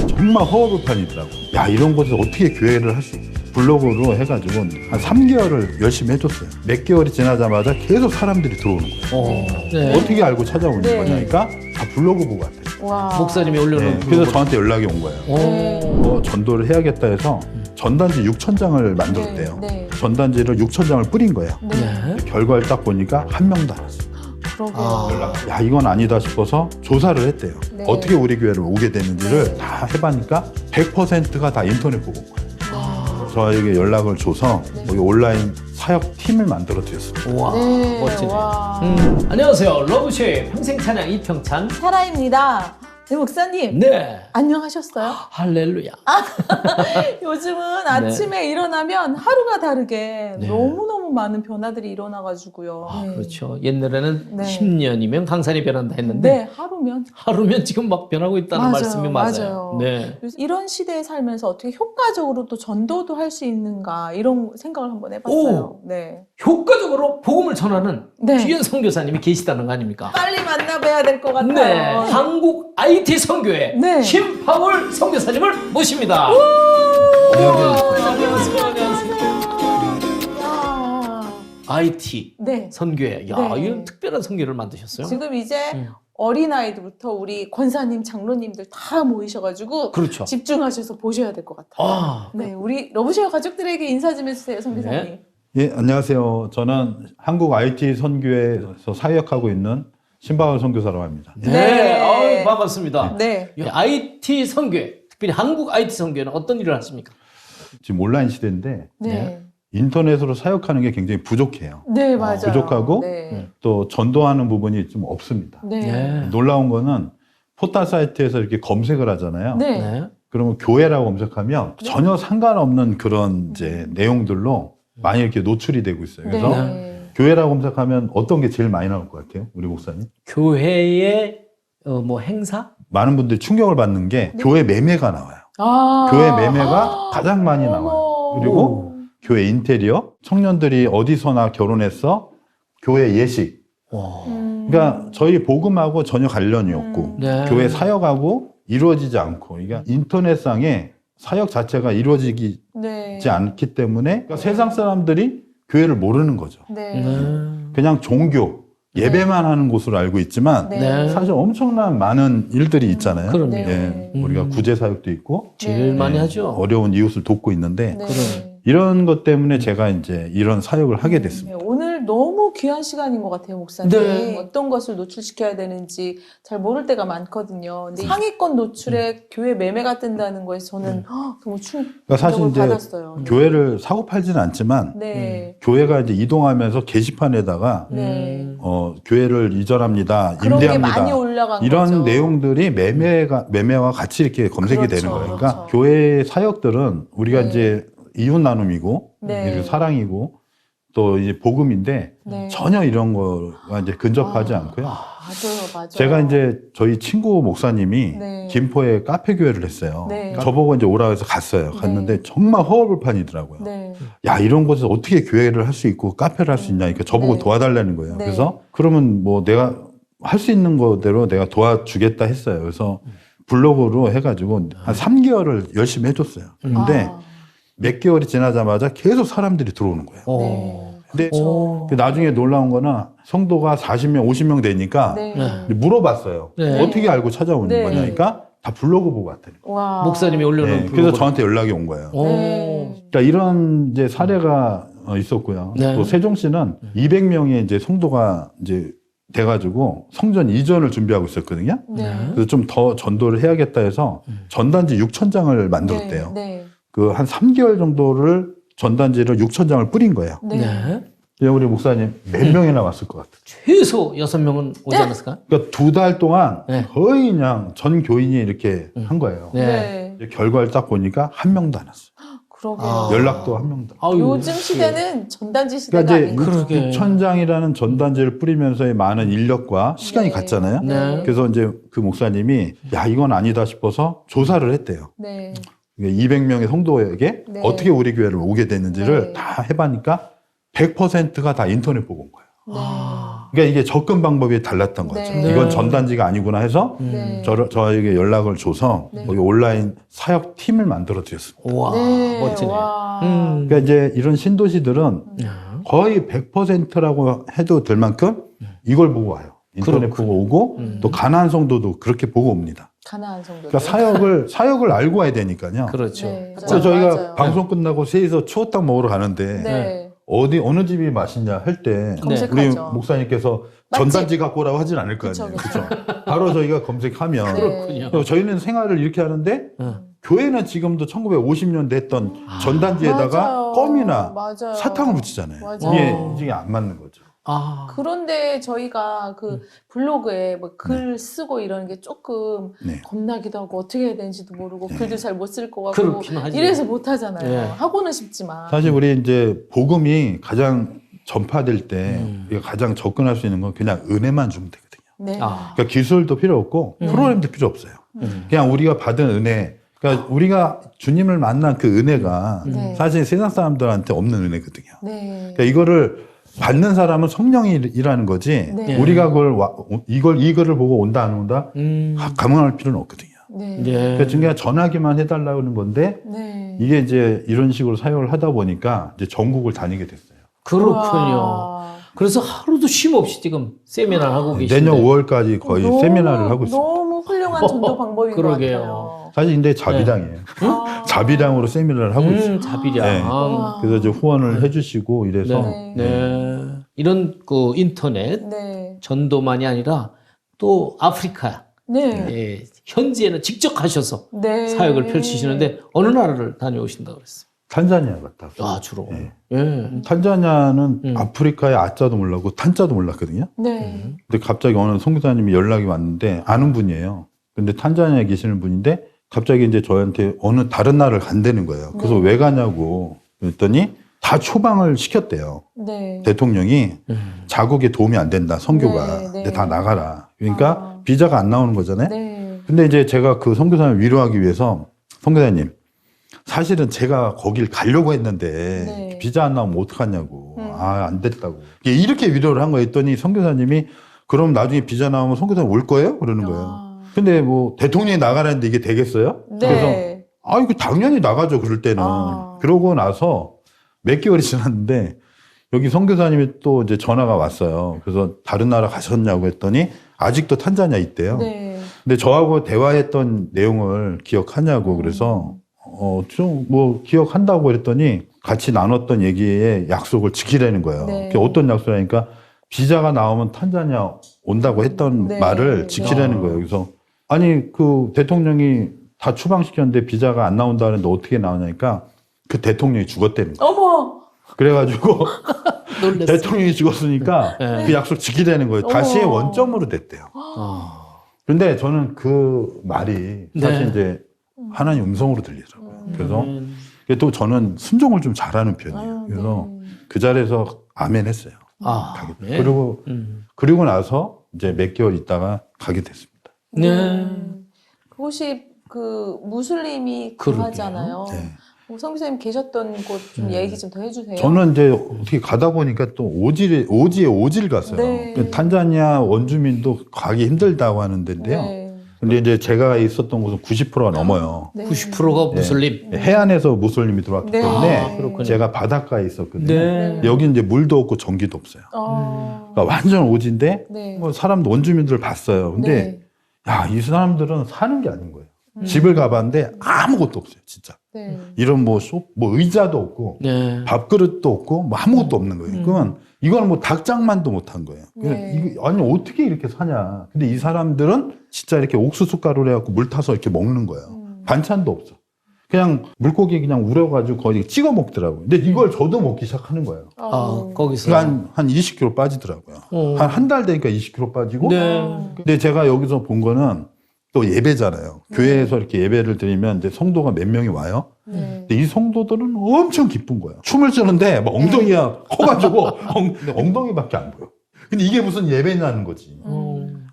정말 허허벌판이더라고. 야, 이런 곳에서 어떻게 교회를 할 수 있어? 블로그로 해가지고 한 3개월을 열심히 해줬어요. 몇 개월이 지나자마자 계속 사람들이 들어오는 거예요. 네. 어떻게 알고 찾아오는 네. 거냐니까 다 블로그 보고 왔대요. 와. 목사님이 올려놓은 네, 그래서 저한테 연락이 온 거예요. 전도를 해야겠다 해서 전단지 6,000장을 만들었대요. 네, 네. 전단지를 6,000장을 뿌린 거예요. 네. 결과를 딱 보니까 한 명도 안 왔어요. 그러게요. 야, 이건 아니다 싶어서 조사를 했대요. 네. 어떻게 우리 교회를 오게 됐는지를 네. 다 해보니까 100%가 다 인터넷 보고 온 거예요. 저에게 연락을 줘서 거기 온라인 사역 팀을 만들어 드렸어요. 와, 네. 멋지네. 와. 안녕하세요. 러브쇼의 평생 찬양 이평찬. 사라입니다. 네, 목사님. 네. 안녕하셨어요? 할렐루야. 요즘은 아침에 일어나면 하루가 다르게 네. 너무너무 많은 변화들이 일어나가지고요. 아, 네. 그렇죠. 옛날에는 네. 10년이면 강산이 변한다 했는데 네, 하루면. 하루면 지금 막 변하고 있다는 맞아요, 말씀이 맞아요. 맞아요. 네. 그래서 이런 시대에 살면서 어떻게 효과적으로 또 전도도 할 수 있는가 이런 생각을 한번 해봤어요. 네. 효과적으로 복음을 전하는 네. 귀한 선교사님이 계시다는 거 아닙니까? 빨리 만나봐야 될 것 같아요. 네. 한국 IT 선교회 네. 심파울 선교사님을 모십니다. 야. IT 네. 선교회. 야, 네. 이런 특별한 선교를 만드셨어요? 지금 이제 음. 어린아이들부터 우리 권사님, 장로님들 다 모이셔가지고 그렇죠. 집중하셔서 보셔야 될 것 같아요. 아, 네, 우리 러브쉐어 가족들에게 인사 좀 해주세요, 선교사님. 네. 예, 안녕하세요. 저는 한국 IT 선교회에서 사역하고 있는 신바울 선교사라고 합니다. 네. 네. 아유, 반갑습니다. 네. 이 IT 선교회, 특별히 한국 IT 선교회는 어떤 일을 하십니까? 지금 온라인 시대인데 네. 인터넷으로 사역하는 게 굉장히 부족해요. 네, 맞아요. 부족하고 네. 또 전도하는 부분이 좀 없습니다. 네. 놀라운 거는 포털 사이트에서 이렇게 검색을 하잖아요. 네. 네. 그러면 교회라고 검색하면 전혀 상관없는 그런 이제 내용들로 많이 이렇게 노출이 되고 있어요. 그래서 네. 교회라고 검색하면 어떤 게 제일 많이 나올 것 같아요? 우리 목사님? 교회의 뭐 행사? 많은 분들이 충격을 받는 게 교회 매매가 나와요. 아. 교회 매매가 가장 많이 나와요. 어머. 그리고 교회 인테리어, 청년들이 어디서나 결혼해서 교회 예식. 와. 그러니까 저희 복음하고 전혀 관련이 없고 네. 교회 사역하고 이루어지지 않고 그러니까 인터넷상에 사역 자체가 이루어지지 네. 않기 때문에 그러니까 세상 사람들이 교회를 모르는 거죠. 네. 그냥 종교, 예배만 하는 곳으로 알고 있지만 네. 사실 엄청난 많은 일들이 있잖아요. 그럼요. 네. 예, 우리가 구제 사역도 있고 제일 네. 많이 하죠. 어려운 이웃을 돕고 있는데 네. 그럼. 이런 것 때문에 제가 이제 이런 사역을 하게 됐습니다. 네, 오늘 너무 귀한 시간인 것 같아요, 목사님. 네. 어떤 것을 노출시켜야 되는지 잘 모를 때가 많거든요. 근데 상위권 노출에 교회 매매가 뜬다는 거에서 저는 정말 그러니까 사실 충격을 이제 받았어요. 교회를 사고 팔지는 않지만 네. 교회가 이제 이동하면서 게시판에다가 네. 교회를 이전합니다, 그런 게 많이 임대합니다. 올라간 이런 거죠. 내용들이 매매와 같이 이렇게 검색이 그렇죠, 되는 거예요. 그렇죠. 그러니까 교회 사역들은 우리가 네. 이제 이웃 나눔이고 네. 그리고 사랑이고 또 이제 복음인데 네. 전혀 이런 거가 이제 근접하지 않고요. 맞아요. 제가 이제 저희 친구 목사님이 네. 김포에 카페 교회를 했어요. 네. 저보고 이제 오라 해서 갔어요. 갔는데 정말 허허벌판이더라고요. 네. 야, 이런 곳에서 어떻게 교회를 할 수 있고 카페를 할 수 있냐. 그러니까 저보고 네. 도와달라는 거예요. 네. 그래서 그러면 뭐 내가 할 수 있는 거대로 내가 도와주겠다 했어요. 그래서 블로그로 해가지고 한 3개월을 열심히 해줬어요. 근데 몇 개월이 지나자마자 계속 사람들이 들어오는 거예요. 오. 근데 오. 나중에 놀라운 거는 성도가 40명, 50명 되니까 네. 네. 물어봤어요. 네. 어떻게 알고 찾아오는 네. 거냐니까 다 블로그 보고 왔다는 거예요. 와. 목사님이 올려놓은 네, 블로그를. 그래서 저한테 연락이 온 거예요. 오. 네. 그러니까 이런 이제 사례가 있었고요. 네. 또 세종시는 200명의 이제 성도가 이제 돼가지고 성전 이전을 준비하고 있었거든요. 네. 그래서 좀 더 전도를 해야겠다 해서 전단지 6,000장을 만들었대요. 네. 그 한 3개월 정도를 전단지를 6,000장을 뿌린 거예요. 네. 네. 우리 목사님 몇 명이나 왔을 것 같아요? 최소 6명은 오지 않았을까? 그러니까 2달 동안 네. 거의 그냥 전 교인이 이렇게 한 거예요. 네. 네. 이제 결과를 딱 보니까 한 명도 안 왔어요. 그러게요. 아. 연락도 한 명도. 아유, 요즘 시대는 전단지 시대가 그러니까 이제 아니죠. 그러게. 6,000장이라는 전단지를 뿌리면서의 많은 인력과 시간이 네. 갔잖아요. 네. 그래서 이제 그 목사님이 야, 이건 아니다 싶어서 조사를 했대요. 네. 200명의 성도에게 네. 어떻게 우리 교회를 오게 됐는지를 네. 다 해보니까 100%가 다 인터넷 보고 온 거예요. 그러니까 이게 접근 방법이 달랐던 거죠. 네. 이건 전단지가 아니구나 해서 네. 저에게 연락을 줘서 네. 거기 온라인 사역 팀을 만들어 드렸습니다. 와, 네. 멋지네. 와. 그러니까 이제 이런 신도시들은 거의 100%라고 해도 될 만큼 이걸 보고 와요. 인터넷 그렇군요. 보고 오고 또 가나안 성도도 그렇게 보고 옵니다. 가나안 성도. 그러니까 사역을 알고 와야 되니까요. 그렇죠. 네. 그래서 저희가 맞아요. 방송 끝나고 세에서 추어탕 먹으러 가는데 네. 어느 집이 맛있냐 할 때 검색하죠. 우리 목사님께서 맛집. 전단지 갖고 오라고 하진 않을 거 아니에요. 그쵸, 그렇죠. 바로 저희가 검색하면 네. 그렇군요. 그래서 저희는 생활을 이렇게 하는데 교회는 지금도 1950년대 했던 전단지에다가 맞아요. 껌이나 맞아요. 사탕을 붙이잖아요. 맞아요. 이게 안 맞는 거죠. 아, 그런데 저희가 그 블로그에 뭐 글 쓰고 이러는 게 조금 네. 겁나기도 하고 어떻게 해야 되는지도 모르고 네. 글도 잘 못 쓸 것 같고 그렇긴 하지. 이래서 못 하잖아요. 네. 하고는 싶지만. 사실 우리 이제 복음이 가장 전파될 때 우리가 가장 접근할 수 있는 건 그냥 은혜만 주면 되거든요. 네. 아. 그러니까 기술도 필요 없고 프로그램도 필요 없어요. 그냥 우리가 받은 은혜, 그러니까 우리가 주님을 만난 그 은혜가 네. 사실 세상 사람들한테 없는 은혜거든요. 네. 그러니까 이거를 받는 사람은 성령이라는 거지. 네. 우리가 이거를 보고 온다 안 온다 감흥할 필요는 없거든요. 네. 네. 그러니까 그냥 전하기만 해달라는 건데 네. 이게 이제 이런 식으로 사역을 하다 보니까 이제 전국을 다니게 됐어요. 그렇군요. 와. 그래서 하루도 쉼 없이 지금 세미나를 하고 계신데. 내년 5월까지 거의 너무, 세미나를 하고 있습니다. 너무 훌륭한 전도 방법인 것 그러게요. 같아요. 사실 근데 자비량이에요. 아. 자비량으로 세미나를 하고 있어요. 자비량. 네. 와. 그래서 이제 후원을 해주시고 이래서 네. 네. 이런 그 인터넷 네. 전도만이 아니라 또 아프리카 네. 예, 현지에는 직접 가셔서 네. 사역을 펼치시는데 어느 나라를 다녀오신다고 그랬어요? 탄자니아 갔다 왔어요. 아, 주로. 네. 예. 탄자니아는 아프리카의 아자도 몰랐고 탄자도 몰랐거든요. 네. 근데 갑자기 어느 선교사님이 연락이 왔는데 아는 분이에요. 근데 탄자니아에 계시는 분인데 갑자기 이제 저한테 어느 다른 나라를 간다는 거예요. 그래서 네. 왜 가냐고 그랬더니 다 추방을 시켰대요. 네. 대통령이 자국에 도움이 안 된다, 선교가. 네, 네. 근데 다 나가라. 그러니까 아. 비자가 안 나오는 거잖아요. 네. 근데 이제 제가 그 선교사님을 위로하기 위해서 선교사님, 사실은 제가 거길 가려고 했는데 네. 비자 안 나오면 어떡하냐고. 아, 안 됐다고. 이렇게 위로를 한 거예요. 했더니 선교사님이 그럼 나중에 비자 나오면 선교사님 올 거예요? 그러는 거예요. 아. 근데 뭐 대통령이 나가라는데 이게 되겠어요? 네. 아, 이거 당연히 나가죠. 그럴 때는. 아. 그러고 나서 몇 개월이 지났는데 여기 선교사님이 또 이제 전화가 왔어요. 그래서 다른 나라 가셨냐고 했더니 아직도 탄자니아 있대요. 네. 근데 저하고 대화했던 내용을 기억하냐고 그래서 좀 뭐 기억한다고 그랬더니 같이 나눴던 얘기의 약속을 지키라는 거예요. 네. 그게 어떤 약속이니까 비자가 나오면 탄자니아 온다고 했던 네. 말을 지키라는 네. 거예요. 그래서 아니 그 대통령이 다 추방시켰는데 비자가 안 나온다는데 어떻게 나오냐니까 그 대통령이 죽었다는 거예요. 어머. 그래가지고 놀랬어요. 대통령이 죽었으니까 네. 그 약속 지키라는 거예요. 다시 어머. 원점으로 됐대요. 아. 근데 저는 그 말이 사실 네. 이제 하나님 음성으로 들리더라고요. 그래서 음. 또 저는 순종을 좀 잘하는 편이에요. 아, 그래서 네. 그 자리에서 아멘 했어요. 아, 가게 네. 그리고 나서 이제 몇 개월 있다가 가게 됐습니다. 네. 그곳이 그 무슬림이 그러게요. 거하잖아요. 네. 성교사님 계셨던 곳 좀 얘기 좀 더 해주세요. 저는 이제 어떻게 가다 보니까 또 오지에 오질 갔어요. 네. 그 탄자니아 원주민도 가기 힘들다고 하는 데인데요. 네. 근데 이제 제가 있었던 곳은 90%가 넘어요. 네. 90%가 무슬림. 해안에서 무슬림이 들어왔기 네. 때문에 아, 그렇군요. 제가 바닷가에 있었거든요. 네. 여기 이제 물도 없고 전기도 없어요. 그러니까 완전 오지인데 네. 뭐 사람도 원주민들을 봤어요. 근데 네. 야, 이 사람들은 사는 게 아닌 거예요. 집을 가봤는데 아무것도 없어요, 진짜. 네. 이런 뭐 의자도 없고 네. 밥그릇도 없고 뭐 아무것도 없는 거예요. 그러면 이건 뭐 닭장만도 못한 거예요. 네. 아니 어떻게 이렇게 사냐. 근데 이 사람들은 진짜 이렇게 옥수수 가루를 해갖고 물 타서 이렇게 먹는 거예요. 반찬도 없어. 그냥 물고기 그냥 우려가지고 거의 찍어 먹더라고요. 근데 이걸 저도 먹기 시작하는 거예요. 아, 거기서. 그러니까 한 20kg 빠지더라고요. 한 달 되니까 20kg 빠지고. 네. 근데 제가 여기서 본 거는 또 예배잖아요. 교회에서 이렇게 예배를 드리면 이제 성도가 몇 명이 와요. 네. 근데 이 성도들은 엄청 기쁜 거예요. 춤을 추는데 막 엉덩이가 커가지고 엉덩이밖에 안 보여. 근데 이게 무슨 예배냐는 거지.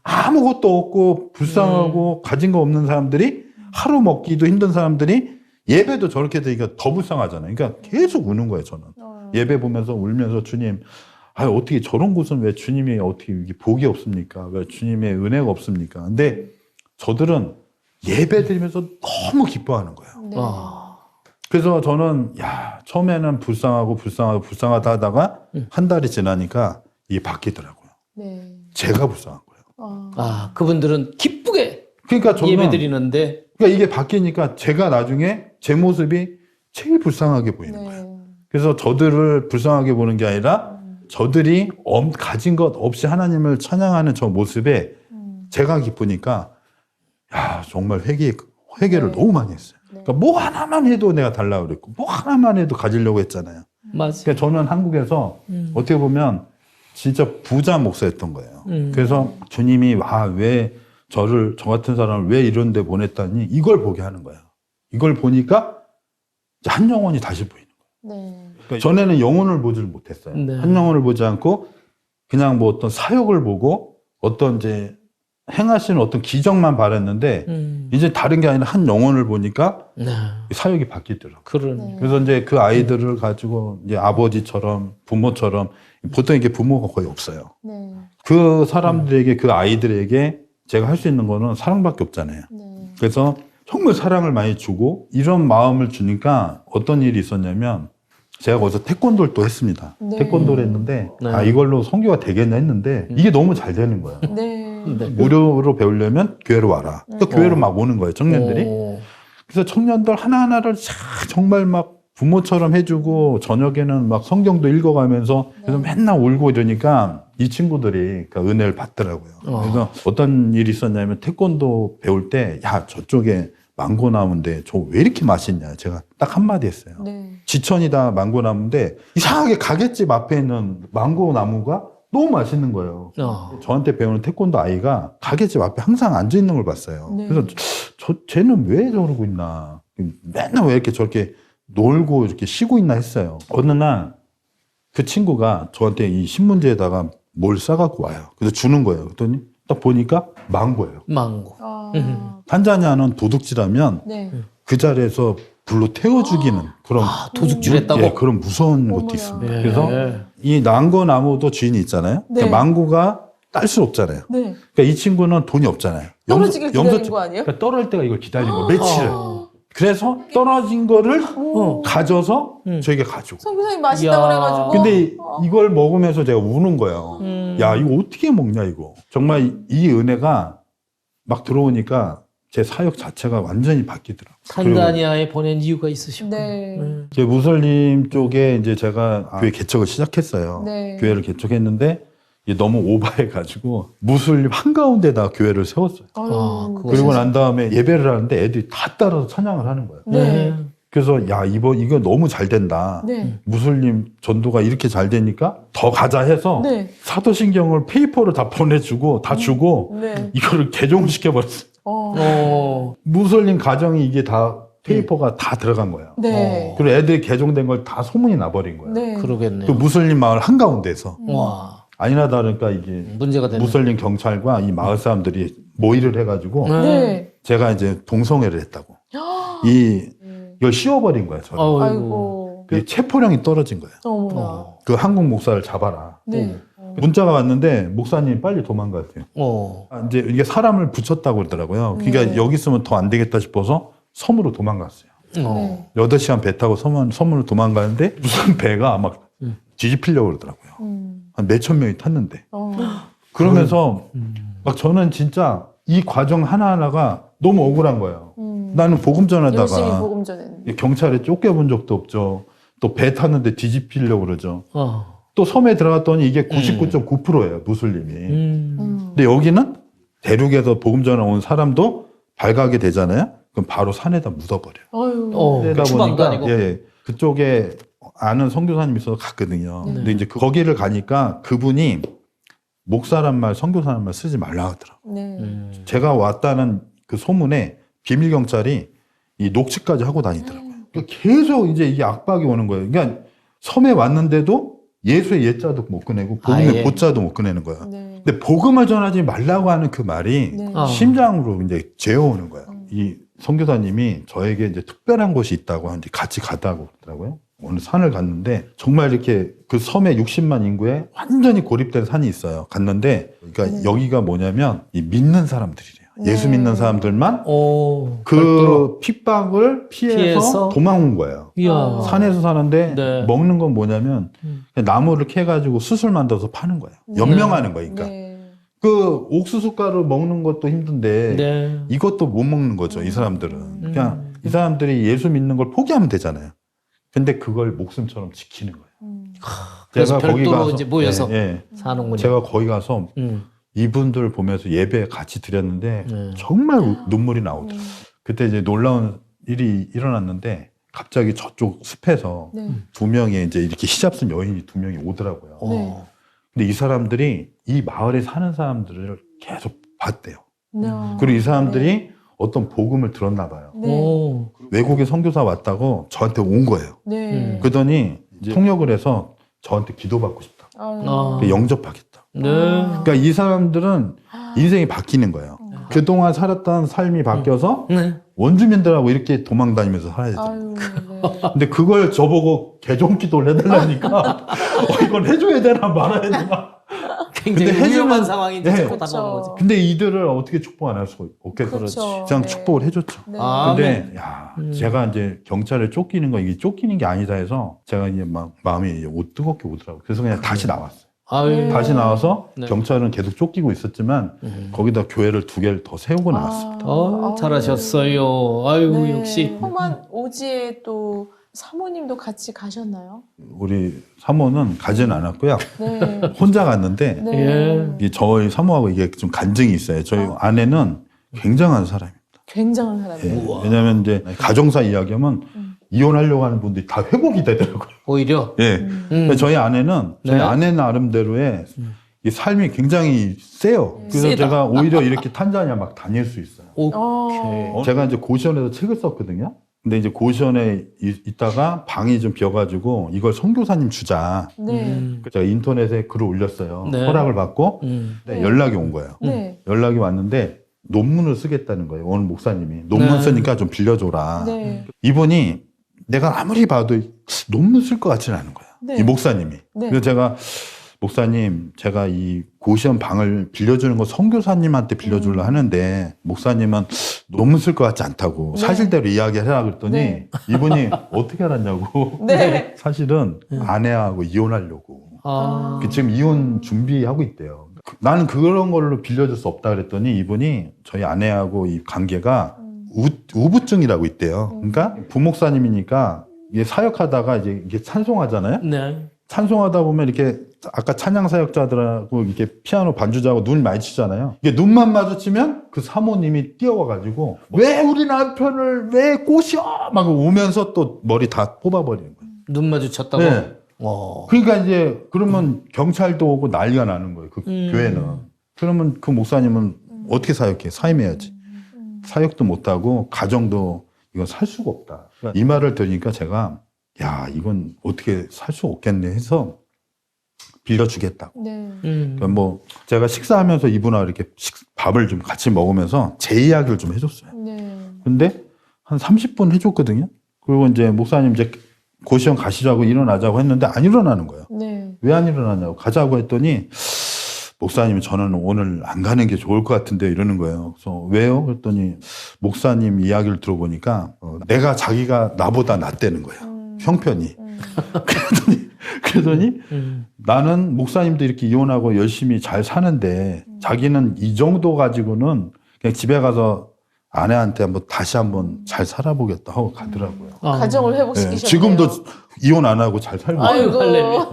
아무것도 없고 불쌍하고 가진 거 없는 사람들이 하루 먹기도 힘든 사람들이 예배도 저렇게 되니까 더 불쌍하잖아요. 그러니까 계속 우는 거예요, 저는. 예배 보면서 울면서 주님, 아, 어떻게 저런 곳은 왜 주님이 어떻게 이게 복이 없습니까? 왜 주님의 은혜가 없습니까? 근데 저들은 예배 드리면서 너무 기뻐하는 거예요. 네. 아. 그래서 저는 야, 처음에는 불쌍하다 하다가 한 달이 지나니까 이게 바뀌더라고요. 네. 제가 불쌍한 거예요. 아, 그분들은 기쁘게 그러니까 저는 예배 드리는데 그러니까 이게 바뀌니까 제가 나중에 제 모습이 제일 불쌍하게 보이는 거예요. 네. 그래서 저들을 불쌍하게 보는 게 아니라 저들이 가진 것 없이 하나님을 찬양하는 저 모습에 제가 기쁘니까 야, 정말 회개를 네. 너무 많이 했어요. 네. 그러니까 뭐 하나만 해도 내가 달라고 그랬고 뭐 하나만 해도 가지려고 했잖아요. 맞아요. 그러니까 저는 한국에서 어떻게 보면 진짜 부자 목사였던 거예요. 그래서 주님이 왜 저 같은 사람을 왜 이런 데 보냈다니 이걸 보게 하는 거예요. 이걸 보니까 한 영혼이 다시 보이는 거예요. 네. 그러니까 전에는 영혼을 보질 못했어요. 네. 한 영혼을 보지 않고 그냥 뭐 어떤 사역을 보고 어떤 이제 행하시는 어떤 기적만 바랬는데 이제 다른 게 아니라 한 영혼을 보니까 네. 사역이 바뀌더라고요. 그런. 네. 그래서 이제 그 아이들을 가지고 이제 아버지처럼 부모처럼 보통 이게 부모가 거의 없어요. 네. 그 사람들에게 그 아이들에게 제가 할 수 있는 거는 사랑밖에 없잖아요. 네. 그래서 정말 사랑을 많이 주고 이런 마음을 주니까 어떤 일이 있었냐면 제가 거기서 태권도를 또 했습니다. 네. 태권도를 했는데 네. 이걸로 선교가 되겠나 했는데 이게 너무 잘 되는 거예요. 네. 네. 무료로 배우려면 교회로 와라. 또 교회로 막 오는 거예요, 청년들이. 오. 그래서 청년들 하나하나를 정말 막 부모처럼 해주고 저녁에는 막 성경도 읽어가면서 그래서 맨날 울고 이러니까 이 친구들이 그 은혜를 받더라고요. 그래서 어떤 일이 있었냐면 태권도 배울 때 야, 저쪽에 망고나무인데 저 왜 이렇게 맛있냐 제가 딱 한마디 했어요. 네. 지천이다 망고나무인데 이상하게 가게집 앞에 있는 망고나무가 너무 맛있는 거예요. 저한테 배우는 태권도 아이가 가게집 앞에 항상 앉아 있는 걸 봤어요. 네. 그래서 쟤는 왜 저러고 있나. 맨날 왜 이렇게 저렇게 놀고 이렇게 쉬고 있나 했어요. 어느 날 그 친구가 저한테 이 신문지에다가 뭘 싸갖고 와요. 그래서 주는 거예요. 그랬더니 딱 보니까 망고예요. 망고. 탄자니아는 도둑질하면 네. 그 자리에서 불로 태워 죽이는 그런 도둑질했다고? 예, 그런 무서운 것도 어머나. 있습니다. 네. 그래서 이 망고나무도 주인이 있잖아요. 네. 그러니까 망고가 딸 수 없잖아요. 네. 그러니까 이 친구는 돈이 없잖아요. 떨어지길 기다린 거 아니에요? 그러니까 떨어질 때가 이걸 기다린 거 며칠을. 아. 그래서 떨어진 거를 오. 가져서 저에게 가지고. 선교사님 맛있다고 이야. 그래가지고. 근데 이걸 먹으면서 제가 우는 거예요. 야, 이거 어떻게 먹냐, 이거. 정말 이 은혜가 막 들어오니까 제 사역 자체가 완전히 바뀌더라고요. 탄자니아에 보낸 이유가 있으시고. 네. 이제 무슬림 쪽에 이제 제가 교회 개척을 시작했어요. 네. 교회를 개척했는데 이게 너무 오버해가지고 무슬림 한가운데다 교회를 세웠어요. 아유. 그거 그리고 난 다음에 예배를 하는데 애들이 다 따라서 찬양을 하는 거예요. 네. 그래서 야, 이거 너무 잘 된다. 네. 무슬림 전도가 이렇게 잘 되니까 더 가자 해서 네. 사도신경을 페이퍼로 다 보내주고 다 주고 네. 이거를 개종을 시켜버렸어요. 무슬림 가정이 이게 다 페이퍼가 다 들어간 거예요. 네. 그리고 애들이 개종된 걸 다 소문이 나버린 거예요. 네. 그러겠네요. 그 무슬림 마을 한가운데서. 와. 아니나 다를까 이게 문제가 되네. 무슬림 경찰과 이 마을 사람들이 모의를 해가지고 네. 제가 이제 동성애를 했다고. 네. 이걸 씌워버린 거예요. 저를. 아이고. 아이고. 그 체포령이 떨어진 거예요. 어머나. 그 한국 목사를 잡아라. 네. 문자가 왔는데 목사님 빨리 도망가세요. 어. 이제 이게 사람을 붙였다고 그러더라고요. 그러니까 네. 여기 있으면 더 안 되겠다 싶어서 섬으로 도망갔어요. 어. 8시간 배 타고 섬으로 도망가는데 무슨 배가 막 뒤집히려고 그러더라고요. 한 몇천 명이 탔는데. 그러면서 막 저는 진짜 이 과정 하나하나가 너무 억울한 거예요. 나는 복음 열심히 전하다가 복음 전했는데. 경찰에 쫓겨본 적도 없죠. 또 배 탔는데 뒤집히려고 그러죠. 또 섬에 들어갔더니 이게 99.9%예요, 무슬림이. 근데 여기는 대륙에서 복음 전하 온 사람도 발각이 되잖아요. 그럼 바로 산에다 묻어버려요. 아유. 그러다 추방도 보니까 아니고. 예, 그쪽에 아는 선교사님이 있어서 갔거든요. 근데 이제 거기를 가니까 그분이 목사란 말, 선교사란 말 쓰지 말라 하더라고요. 네. 제가 왔다는 그 소문에 비밀 경찰이 이 녹취까지 하고 다니더라고요. 그러니까 계속 이제 이게 압박이 오는 거예요. 그러니까 섬에 왔는데도 예수의 예자도 못 꺼내고 복음의 예. 보자도 못 꺼내는 거예요. 네. 근데 복음을 전하지 말라고 하는 그 말이 네. 심장으로 이제 재어오는 거예요. 이 선교사님이 저에게 이제 특별한 곳이 있다고 하는데 같이 가다고 그러더라고요. 어느 산을 갔는데 정말 이렇게 그 섬의 60만 인구에 완전히 고립된 산이 있어요. 갔는데 그러니까 여기가 뭐냐면 이 믿는 사람들이래요. 예수 믿는 사람들만 오, 그 별도로. 픽박을 피해서 피해서? 도망온 거예요. 이야. 산에서 사는데 네. 먹는 건 뭐냐면 그냥 나무를 캐가지고 수술 만들어서 파는 거예요. 연명하는 거니까. 네. 그 옥수수 가루 먹는 것도 힘든데 네. 이것도 못 먹는 거죠. 이 사람들은. 그냥 이 사람들이 예수 믿는 걸 포기하면 되잖아요. 근데 그걸 목숨처럼 지키는 거예요. 그래서 별도로 이제 모여서 예, 사는군요. 제가 거기 가서 음. 이분들 보면서 예배 같이 드렸는데 네. 정말 눈물이 나오더라고요. 그때 이제 놀라운 일이 일어났는데 갑자기 저쪽 숲에서 네. 두 명의 이제 이렇게 히잡 쓴 여인이 두 명이 오더라고요. 네. 근데 이 사람들이 이 마을에 사는 사람들을 계속 봤대요. 네. 그리고 이 사람들이 어떤 복음을 들었나 봐요. 네. 오. 외국에 선교사 왔다고 저한테 온 거예요. 네. 그러더니 이제 통역을 해서 저한테 기도받고 싶다. 아. 영접하겠다. 네. 그러니까 이 사람들은 인생이 바뀌는 거예요. 그동안 살았던 삶이 바뀌어서 네. 원주민들하고 이렇게 도망 다니면서 살아야 되잖아요. 아유, 네. 근데 그걸 저보고 개종 기도를 해달라니까 이건 해줘야 되나 말아야 되나. 굉장히 근데 위험한 해주면- 상황이 네. 자꾸 다가오는 거지. 근데 이들을 어떻게 축복 안 할 수가 없겠어요. 그렇죠. 그냥 네. 축복을 해줬죠. 네. 아, 근데 야, 제가 이제 경찰에 쫓기는 거 이게 쫓기는 게 아니다 해서 제가 이제 막 마음이 이제 뜨겁게 오더라고요. 그래서 그냥 다시 나왔어요. 아유. 네. 다시 나와서 네. 경찰은 계속 쫓기고 있었지만 거기다 교회를 2개를 더 세우고 나왔습니다. 잘하셨어요. 아유, 네. 역시. 험한 오지에 또 사모님도 같이 가셨나요? 우리 사모는 가지는 않았고요. 네. 혼자 갔는데 네. 예. 이게 저희 사모하고 이게 좀 간증이 있어요. 저희 아내는 굉장한 사람입니다. 굉장한 예. 사람이에요. 왜냐하면 이제 가정사 이야기하면 이혼하려고 하는 분들이 다 회복이 되더라고요. 오히려. 예. 근데 저희 아내는 저희 네. 아내 나름대로의 이 삶이 굉장히 세요. 그래서 세다. 제가 오히려 이렇게 탄자니아 막 다닐 수 있어요. 오케이. 제가 이제 고시원에서 책을 썼거든요. 근데 이제 고시원에 있다가 방이 좀 비어가지고 이걸 선교사님 주자. 네. 제가 인터넷에 글을 올렸어요. 네. 허락을 받고 네, 연락이 온 거예요. 네. 연락이 왔는데 논문을 쓰겠다는 거예요. 어느 목사님이 논문 네. 쓰니까 좀 빌려줘라. 네. 이분이 내가 아무리 봐도 논문 쓸 것 같지는 않은 거야. 네. 이 목사님이. 네. 그래서 제가 목사님, 제가 이 고시원 방을 빌려주는 거 선교사님한테 빌려주려 하는데 목사님은 논문 쓸 것 같지 않다고 네. 사실대로 이야기해라 그랬더니 네. 이분이 어떻게 알았냐고. 네. 사실은 아내하고 이혼하려고. 아. 지금 이혼 준비하고 있대요. 나는 그런 걸로 빌려줄 수 없다 그랬더니 이분이 저희 아내하고 이 관계가 우부증이라고 있대요. 그러니까 부목사님이니까 이게 사역하다가 이게 찬송하잖아요. 네. 찬송하다 보면 이렇게 아까 찬양 사역자들하고 이렇게 피아노 반주자하고 눈 마주치잖아요. 이게 눈만 마주치면 그 사모님이 뛰어와가지고 왜 우리 남편을 왜 꼬셔 막 오면서 또 머리 다 뽑아버리는 거예요. 눈 마주쳤다고? 네. 어. 그러니까 이제 그러면 경찰도 오고 난리가 나는 거예요. 그 교회는. 그러면 그 목사님은 어떻게 사역해? 사임해야지. 사역도 못하고 가정도 이건 살 수가 없다. 그러니까 이 말을 들으니까 제가 야 이건 어떻게 살 수 없겠네 해서 빌려주겠다고. 네. 그러니까 뭐 제가 식사하면서 이분하고 이렇게 밥을 좀 같이 먹으면서 제 이야기를 좀 해줬어요. 네. 근데 한 30분 해줬거든요. 그리고 이제 목사님 이제 고시원 가시자고 일어나자고 했는데 안 일어나는 거예요. 네. 왜 안 일어나냐고 가자고 했더니 목사님 저는 오늘 안 가는 게 좋을 것 같은데 이러는 거예요. 그래서 왜요? 그랬더니 목사님 이야기를 들어보니까 내가 자기가 나보다 낫다는 거예요. 형편이. 그러더니 나는 목사님도 이렇게 이혼하고 열심히 잘 사는데 자기는 이 정도 가지고는 그냥 집에 가서 아내한테 다시 한번 잘 살아보겠다 하고 가더라고요. 가정을 네, 회복시키셨네요. 지금도 이혼 안 하고 잘 살고 있어요. 아이고. 할렐루야.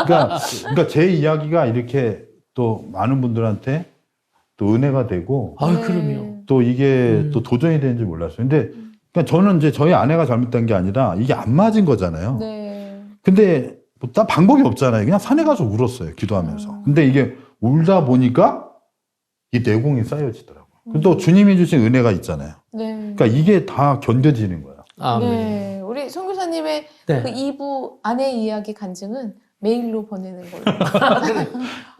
그러니까 제 이야기가 이렇게 또 많은 분들한테 또 은혜가 되고 아유, 네. 그럼요. 또 이게 또 도전이 되는지 몰랐어요. 근데 그러니까 저는 이제 저희 아내가 잘못된 게 아니라 이게 안 맞은 거잖아요. 네. 근데 딴 방법이 없잖아요. 그냥 산에 가서 울었어요. 기도하면서. 근데 이게 울다 보니까 이 내공이 쌓여지더라고요. 또 주님이 주신 은혜가 있잖아요. 네. 그러니까 이게 다 견뎌지는 거예요. 아멘. 네. 우리 선교사님의 네. 그 2부 아내 이야기 간증은 메일로 보내는 걸로.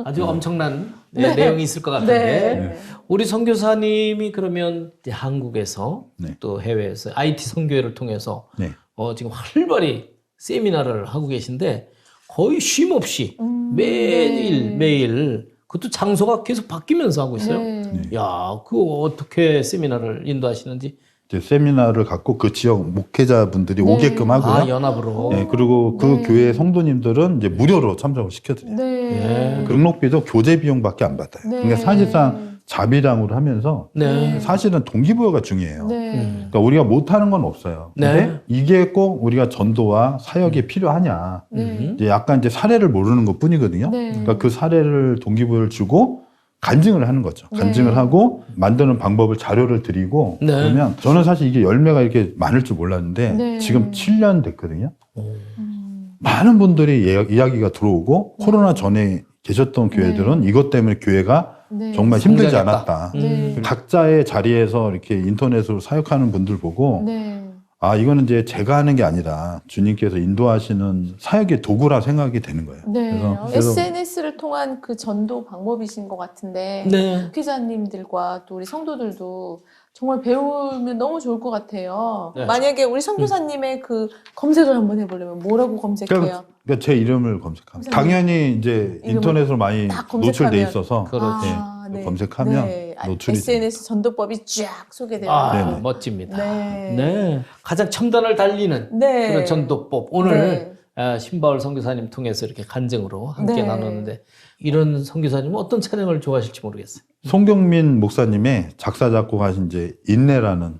아주 엄청난 네. 내용이 있을 것 같은데. 네. 우리 선교사님이 그러면 이제 한국에서 네. 또 해외에서 IT 선교회를 통해서 네. 지금 활발히 세미나를 하고 계신데 거의 쉼 없이 네. 매일 그것도 장소가 계속 바뀌면서 하고 있어요. 네. 야, 그거 어떻게 세미나를 인도하시는지. 이제 세미나를 갖고 그 지역 목회자분들이 네. 오게끔 하고요. 아, 연합으로. 네, 그리고 그 네. 교회 성도님들은 이제 무료로 참석을 시켜드려요. 네. 예. 교재 비용밖에 안 받아요. 네. 그러니까 사실상 자비량으로 하면서 네. 사실은 동기부여가 중요해요. 네. 그러니까 우리가 못하는 건 없어요. 근데 네. 이게 꼭 우리가 전도와 사역에 필요하냐. 네. 이제 약간 이제 사례를 모르는 것 뿐이거든요. 네. 그러니까 그 사례를 동기부여를 주고 간증을 하는 거죠. 네. 간증을 하고 만드는 방법을 자료를 드리고 네. 그러면 저는 사실 이게 열매가 이렇게 많을 줄 몰랐는데 네. 지금 7년 됐거든요. 음. 많은 분들이 이야기가 들어오고 코로나 전에 계셨던 교회들은 이것 때문에 교회가 네. 정말 힘들지 성장했다. 않았다. 네. 각자의 자리에서 이렇게 인터넷으로 사역하는 분들 보고 네. 아 이거는 이제 제가 하는 게 아니라 주님께서 인도하시는 사역의 도구라 생각이 되는 거예요. 네. 그래서 SNS를 통한 그 전도 방법이신 것 같은데 네. 목회자님들과 또 우리 성도들도 정말 배우면 너무 좋을 것 같아요. 네. 만약에 우리 선교사님의 그 검색을 한번 해보려면 뭐라고 검색해요? 그러니까 제 이름을 검색하면 당연히 이제 이름을 인터넷으로 많이 딱 검색하면- 노출돼 있어서 그렇지. 네. 검색하면 네. 노출이 SNS 전도법이 쫙 소개되어 아, 네네. 멋집니다. 네. 네. 가장 첨단을 달리는 네. 그런 전도법. 오늘 네. 신바울 선교사님 통해서 이렇게 간증으로 함께 네. 나눴는데 이런 선교사님은 어떤 찬양을 좋아하실지 모르겠어요. 송경민 목사님의 작사 작곡하신 이제 인내라는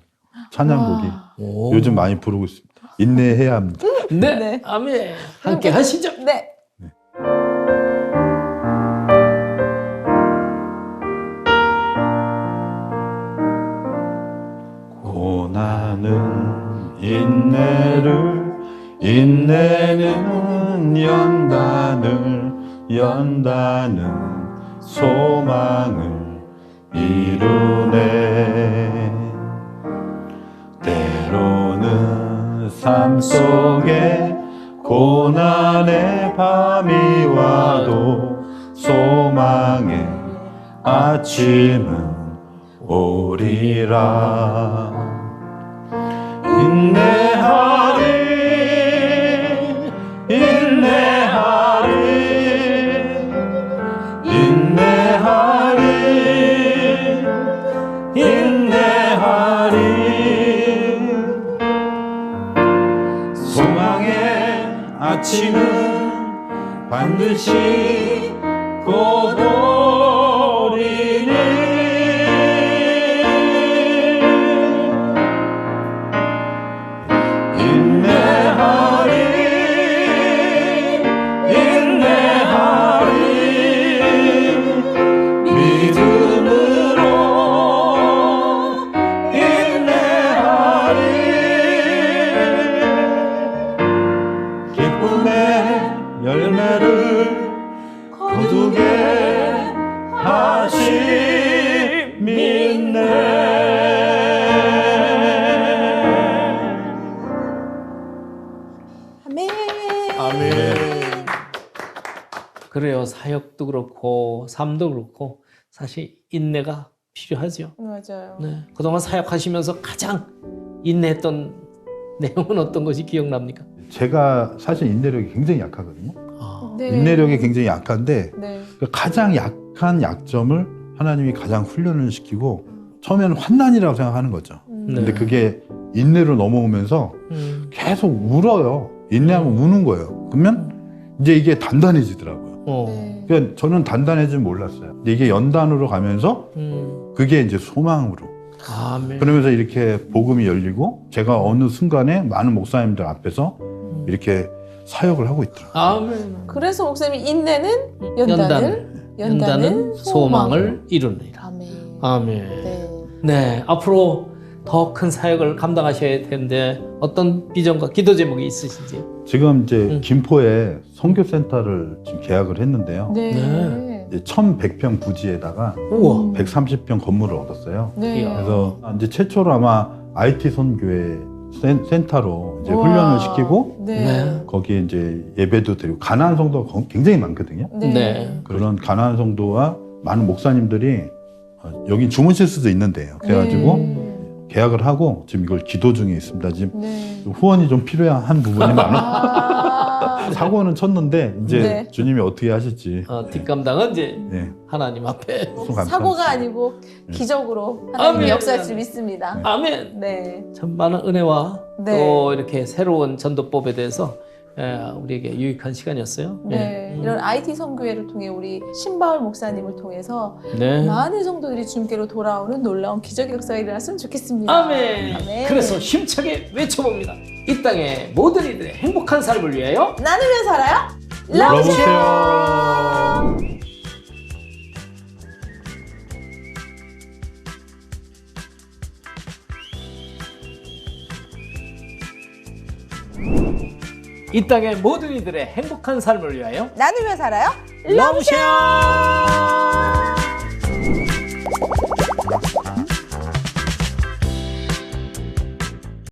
찬양곡이 와. 오. 요즘 많이 부르고 있습니다. 인내해야 합니다. 네. 네. 아멘. 함께 하시죠. 네. 고난은 인내를 인내는 연다는 소망을 이루네 때로는 삶 속에 고난의 밤이 와도 소망의 아침은 오리라 인내하리 소망의 아침은 반드시 곧 오리니 열매를 거두게 하심이네. 아멘. 아멘. 그래요. 사역도 그렇고 삶도 그렇고 사실 인내가 필요하죠. 맞아요. 네. 그동안 사역하시면서 가장 인내했던 내용은 어떤 것이 기억납니까? 제가 사실 인내력이 굉장히 약하거든요. 아, 네. 인내력이 굉장히 약한데 네. 그 가장 약한 약점을 하나님이 가장 훈련을 시키고 처음에는 환난이라고 생각하는 거죠. 네. 근데 그게 인내로 넘어오면서 계속 울어요. 인내하면 우는 거예요. 그러면 이제 이게 단단해지더라고요. 네. 그러니까 저는 단단해지는 몰랐어요. 근데 이게 연단으로 가면서 그게 이제 소망으로. 아멘. 그러면서 이렇게 복음이 열리고 제가 어느 순간에 많은 목사님들 앞에서 이렇게 사역을 하고 있더라고요. 아멘. 그래서 목사님이 인내는 연단을 연단은 소망을 이루느니라. 아멘. 아멘. 네. 네, 앞으로 더 큰 사역을 감당하셔야 되는데 어떤 비전과 기도 제목이 있으신지? 지금 이제 김포에 선교센터를 지금 계약을 했는데요. 네. 네. 이제 1100평 부지에다가 우와. 130평 건물을 얻었어요. 네. 이야. 그래서 이제 최초로 아마 IT 선교회 센터로 이제 우와. 훈련을 시키고 네. 네. 거기에 이제 예배도 드리고 가나안 성도가 굉장히 많거든요. 네. 네. 그런 가나안 성도와 많은 목사님들이 여기 주무실 수도 있는데요. 그래가지고 네. 계약을 하고 지금 이걸 기도 중에 있습니다. 지금 네. 후원이 좀 필요한 부분이 많아. 아, 사고는 쳤는데 이제 네. 주님이 어떻게 하실지. 뒷감당은 이제 네. 하나님 앞에. 감사합니다. 사고가 아니고 기적으로 하나님의 아멘. 역사할 줄 믿습니다. 아멘. 네. 참 많은 은혜와 네. 또 이렇게 새로운 전도법에 대해서 우리에게 유익한 시간이었어요. 네. 이런 IT 선교회를 통해 우리 신바울 목사님을 통해서 네. 많은 성도들이 주님께로 돌아오는 놀라운 기적의 역사가 일어났으면 좋겠습니다. 아멘. 아멘. 그래서 힘차게 외쳐봅니다. 이 땅의 모든 이들의 행복한 삶을 위하여 나누면 살아요? 러브쉐어. 이 땅의 모든 이들의 행복한 삶을 위하여 나누면 살아요? 러브쉐어.